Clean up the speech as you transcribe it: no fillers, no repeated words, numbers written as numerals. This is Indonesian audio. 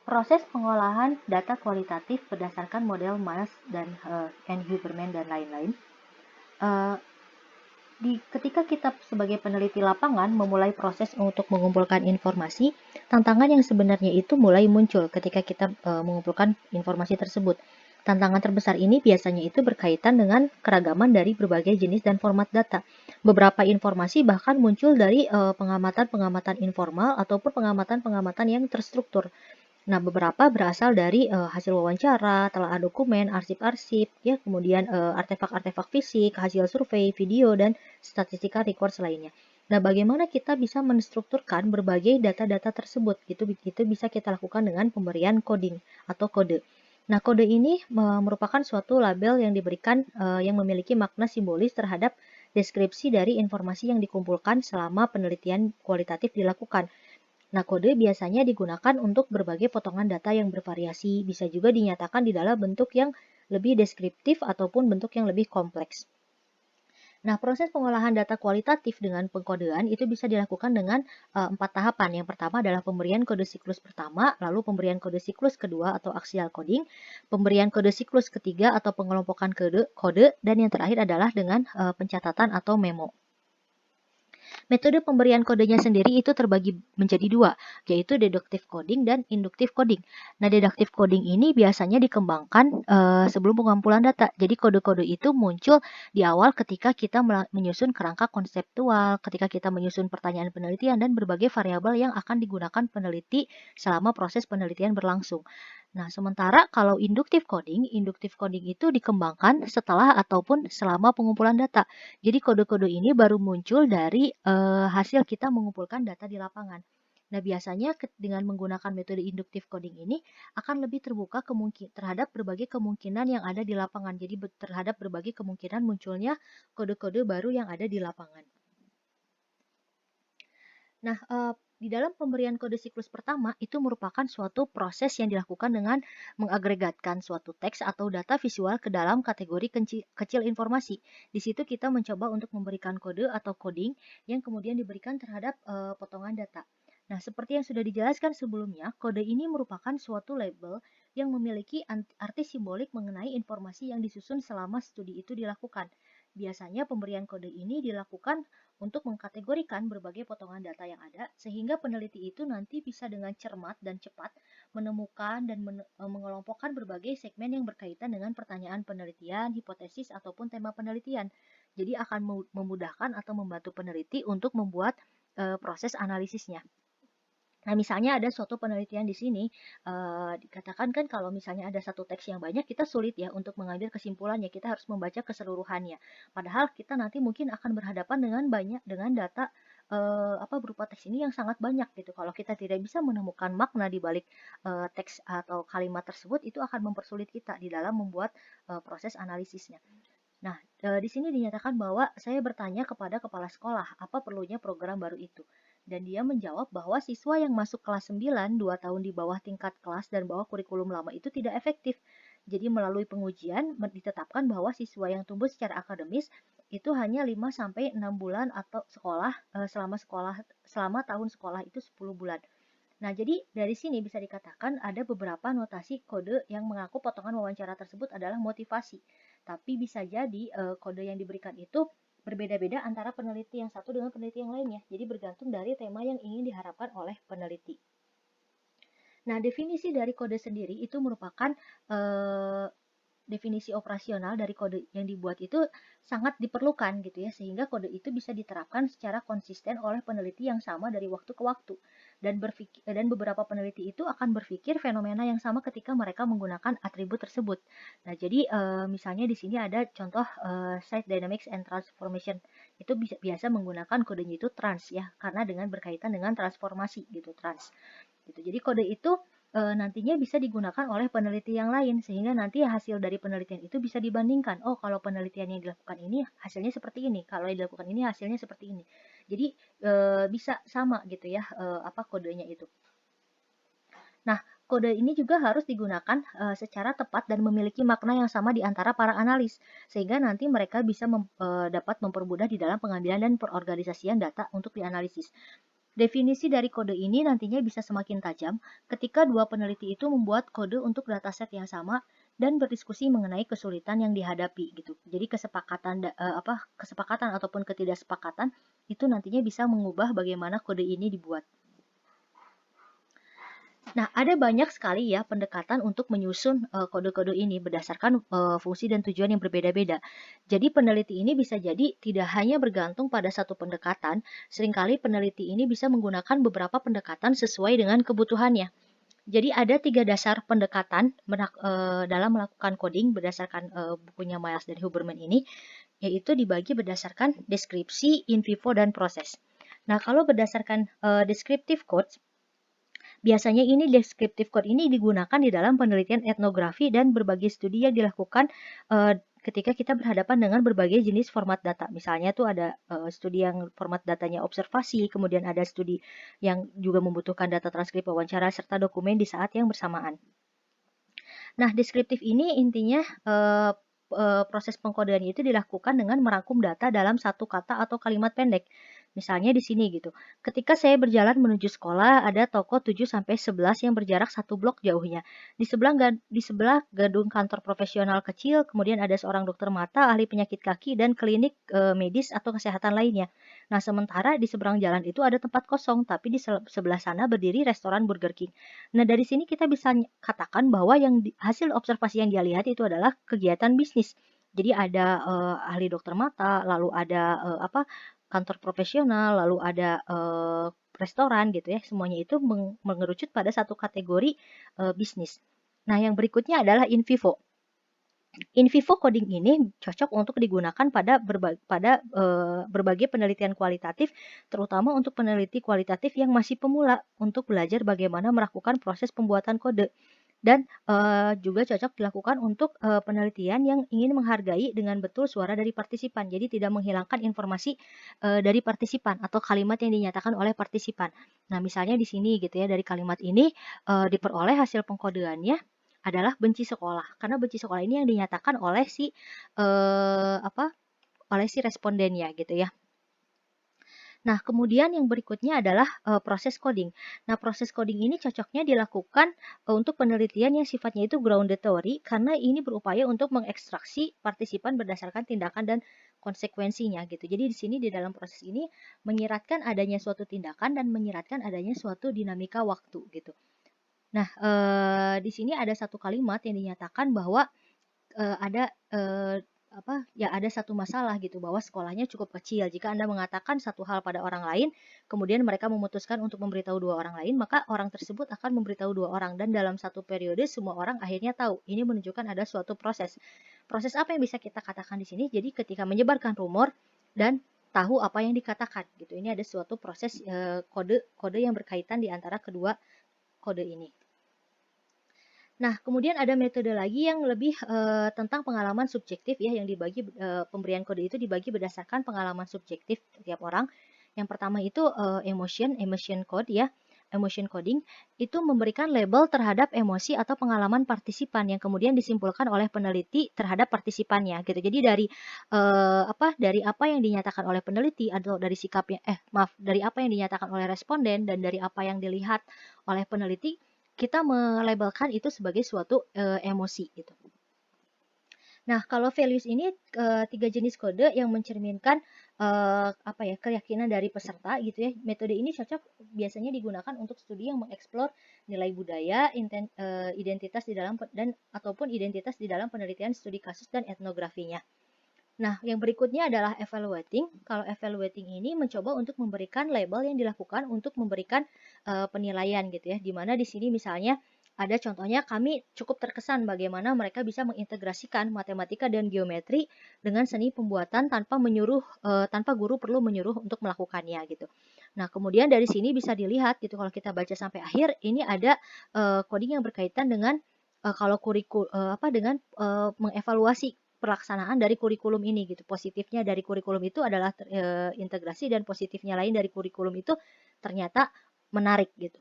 Proses pengolahan data kualitatif berdasarkan model Miles dan Huberman dan lain-lain. Ketika kita sebagai peneliti lapangan memulai proses untuk mengumpulkan informasi, tantangan yang sebenarnya itu mulai muncul ketika kita mengumpulkan informasi tersebut. Tantangan terbesar ini biasanya itu berkaitan dengan keragaman dari berbagai jenis dan format data. Beberapa informasi bahkan muncul dari pengamatan-pengamatan informal ataupun pengamatan-pengamatan yang terstruktur. Nah, beberapa berasal dari hasil wawancara, telaah dokumen, arsip-arsip, ya, kemudian artefak-artefak fisik, hasil survei, video, dan statistika records lainnya. Nah, bagaimana kita bisa menstrukturkan berbagai data-data tersebut? Itu bisa kita lakukan dengan pemberian coding atau kode. Nah, kode ini merupakan suatu label yang diberikan yang memiliki makna simbolis terhadap deskripsi dari informasi yang dikumpulkan selama penelitian kualitatif dilakukan. Nah, kode biasanya digunakan untuk berbagai potongan data yang bervariasi, bisa juga dinyatakan di dalam bentuk yang lebih deskriptif ataupun bentuk yang lebih kompleks. Nah, proses pengolahan data kualitatif dengan pengkodean itu bisa dilakukan dengan 4 tahapan. Yang pertama adalah pemberian kode siklus pertama, lalu pemberian kode siklus kedua atau axial coding, pemberian kode siklus ketiga atau pengelompokan kode, dan yang terakhir adalah dengan pencatatan atau memo. Metode pemberian kodenya sendiri itu terbagi menjadi dua, yaitu deductive coding dan inductive coding. Nah, deductive coding ini biasanya dikembangkan sebelum pengumpulan data. Jadi kode-kode itu muncul di awal ketika kita menyusun kerangka konseptual, ketika kita menyusun pertanyaan penelitian dan berbagai variabel yang akan digunakan peneliti selama proses penelitian berlangsung. Nah, sementara kalau inductive coding itu dikembangkan setelah ataupun selama pengumpulan data. Jadi kode-kode ini baru muncul dari hasil kita mengumpulkan data di lapangan. Nah, biasanya dengan menggunakan metode inductive coding ini akan lebih terbuka terhadap berbagai kemungkinan yang ada di lapangan. Jadi terhadap berbagai kemungkinan munculnya kode-kode baru yang ada di lapangan. Nah, di dalam pemberian kode siklus pertama itu merupakan suatu proses yang dilakukan dengan mengagregatkan suatu teks atau data visual ke dalam kategori kecil informasi. Di situ kita mencoba untuk memberikan kode atau coding yang kemudian diberikan terhadap potongan data. Nah, seperti yang sudah dijelaskan sebelumnya, kode ini merupakan suatu label yang memiliki arti simbolik mengenai informasi yang disusun selama studi itu dilakukan. Biasanya pemberian kode ini dilakukan untuk mengkategorikan berbagai potongan data yang ada, sehingga peneliti itu nanti bisa dengan cermat dan cepat menemukan dan mengelompokkan berbagai segmen yang berkaitan dengan pertanyaan penelitian, hipotesis, ataupun tema penelitian. Jadi akan memudahkan atau membantu peneliti untuk membuat proses analisisnya. Nah, misalnya ada suatu penelitian di sini, dikatakan kan kalau misalnya ada satu teks yang banyak, kita sulit ya untuk mengambil kesimpulannya, kita harus membaca keseluruhannya. Padahal kita nanti mungkin akan berhadapan dengan data berupa teks ini yang sangat banyak gitu. Kalau kita tidak bisa menemukan makna di balik teks atau kalimat tersebut, itu akan mempersulit kita di dalam membuat proses analisisnya. Nah, di sini dinyatakan bahwa saya bertanya kepada kepala sekolah, apa perlunya program baru itu? Dan dia menjawab bahwa siswa yang masuk kelas 9, 2 tahun di bawah tingkat kelas dan bawah kurikulum lama itu tidak efektif. Jadi melalui pengujian ditetapkan bahwa siswa yang tumbuh secara akademis itu hanya 5-6 bulan atau selama tahun sekolah itu 10 bulan. Nah, jadi dari sini bisa dikatakan ada beberapa notasi kode yang mengaku potongan wawancara tersebut adalah motivasi. Tapi bisa jadi kode yang diberikan itu berbeda-beda antara peneliti yang satu dengan peneliti yang lainnya. Jadi bergantung dari tema yang ingin diharapkan oleh peneliti. Nah, definisi dari kode sendiri itu merupakan definisi operasional dari kode yang dibuat itu sangat diperlukan gitu ya, sehingga kode itu bisa diterapkan secara konsisten oleh peneliti yang sama dari waktu ke waktu. Dan beberapa peneliti itu akan berpikir fenomena yang sama ketika mereka menggunakan atribut tersebut. Nah, jadi misalnya di sini ada contoh site dynamics and transformation. Itu biasa menggunakan kodenya itu trans ya, karena dengan berkaitan dengan transformasi gitu, trans. Gitu. Jadi kode itu nantinya bisa digunakan oleh peneliti yang lain, sehingga nanti hasil dari penelitian itu bisa dibandingkan. Oh, kalau penelitian yang dilakukan ini hasilnya seperti ini, kalau yang dilakukan ini hasilnya seperti ini. Jadi bisa sama gitu ya kodenya itu. Nah, kode ini juga harus digunakan secara tepat dan memiliki makna yang sama di antara para analis, sehingga nanti mereka bisa dapat mempermudah di dalam pengambilan dan perorganisasian data untuk dianalisis. Definisi dari kode ini nantinya bisa semakin tajam ketika dua peneliti itu membuat kode untuk dataset yang sama dan berdiskusi mengenai kesulitan yang dihadapi gitu. Jadi kesepakatan ataupun ketidaksepakatan itu nantinya bisa mengubah bagaimana kode ini dibuat. Nah, ada banyak sekali ya pendekatan untuk menyusun kode-kode ini berdasarkan fungsi dan tujuan yang berbeda-beda. Jadi peneliti ini bisa jadi tidak hanya bergantung pada satu pendekatan, seringkali peneliti ini bisa menggunakan beberapa pendekatan sesuai dengan kebutuhannya. Jadi ada 3 dasar pendekatan dalam melakukan coding berdasarkan bukunya Miles dan Huberman ini, yaitu dibagi berdasarkan deskripsi, in vivo, dan proses. Nah, kalau berdasarkan descriptive code, biasanya ini descriptive code ini digunakan di dalam penelitian etnografi dan berbagai studi yang dilakukan ketika kita berhadapan dengan berbagai jenis format data. Misalnya tuh ada studi yang format datanya observasi, kemudian ada studi yang juga membutuhkan data transkrip wawancara serta dokumen di saat yang bersamaan. Nah, deskriptif ini intinya proses pengkodean itu dilakukan dengan merangkum data dalam satu kata atau kalimat pendek. Misalnya di sini gitu. Ketika saya berjalan menuju sekolah, ada toko 7-11 yang berjarak 1 blok jauhnya. Di sebelah gedung kantor profesional kecil, kemudian ada seorang dokter mata, ahli penyakit kaki, dan klinik medis atau kesehatan lainnya. Nah, sementara di seberang jalan itu ada tempat kosong, tapi di sebelah sana berdiri restoran Burger King. Nah, dari sini kita bisa katakan bahwa hasil observasi yang dia lihat itu adalah kegiatan bisnis. Jadi ada ahli dokter mata, lalu ada kantor profesional, lalu ada restoran gitu ya. Semuanya itu mengerucut pada satu kategori bisnis. Nah, yang berikutnya adalah in vivo. In vivo coding ini cocok untuk digunakan pada berbagai penelitian kualitatif, terutama untuk peneliti kualitatif yang masih pemula untuk belajar bagaimana melakukan proses pembuatan kode. Dan juga cocok dilakukan untuk penelitian yang ingin menghargai dengan betul suara dari partisipan. Jadi tidak menghilangkan informasi dari partisipan atau kalimat yang dinyatakan oleh partisipan. Nah, misalnya di sini gitu ya, dari kalimat ini diperoleh hasil pengkodeannya adalah benci sekolah. Karena benci sekolah ini yang dinyatakan oleh si respondennya gitu ya. Nah, kemudian yang berikutnya adalah proses coding. Nah, proses coding ini cocoknya dilakukan untuk penelitian yang sifatnya itu grounded theory karena ini berupaya untuk mengekstraksi partisipan berdasarkan tindakan dan konsekuensinya gitu. Jadi di sini di dalam proses ini menyiratkan adanya suatu tindakan dan menyiratkan adanya suatu dinamika waktu gitu. Nah, di sini ada satu kalimat yang dinyatakan bahwa ada ada satu masalah gitu bahwa sekolahnya cukup kecil. Jika Anda mengatakan satu hal pada orang lain, kemudian mereka memutuskan untuk memberitahu dua orang lain, maka orang tersebut akan memberitahu dua orang dan dalam satu periode semua orang akhirnya tahu. Ini menunjukkan ada suatu proses. Proses apa yang bisa kita katakan di sini? Jadi ketika menyebarkan rumor dan tahu apa yang dikatakan gitu. Ini ada suatu proses kode yang berkaitan di antara kedua kode ini. Nah, kemudian ada metode lagi yang lebih tentang pengalaman subjektif ya, yang dibagi pemberian kode itu dibagi berdasarkan pengalaman subjektif tiap orang. Yang pertama itu emotion code ya. Emotion coding itu memberikan label terhadap emosi atau pengalaman partisipan yang kemudian disimpulkan oleh peneliti terhadap partisipannya gitu. Jadi dari apa yang dinyatakan oleh peneliti atau dari dari apa yang dinyatakan oleh responden dan dari apa yang dilihat oleh peneliti, kita melabelkan itu sebagai suatu emosi gitu. Nah, kalau values ini 3 jenis kode yang mencerminkan keyakinan dari peserta gitu ya. Metode ini cocok biasanya digunakan untuk studi yang mengeksplor nilai budaya, identitas di dalam ataupun identitas di dalam penelitian studi kasus dan etnografinya. Nah, yang berikutnya adalah evaluating. Kalau evaluating ini mencoba untuk memberikan label yang dilakukan untuk memberikan penilaian gitu ya. Di mana di sini misalnya ada contohnya kami cukup terkesan bagaimana mereka bisa mengintegrasikan matematika dan geometri dengan seni pembuatan tanpa guru perlu menyuruh untuk melakukannya gitu. Nah, kemudian dari sini bisa dilihat gitu kalau kita baca sampai akhir ini ada coding yang berkaitan dengan mengevaluasi pelaksanaan dari kurikulum ini gitu. Positifnya dari kurikulum itu adalah integrasi dan positifnya lain dari kurikulum itu ternyata menarik gitu.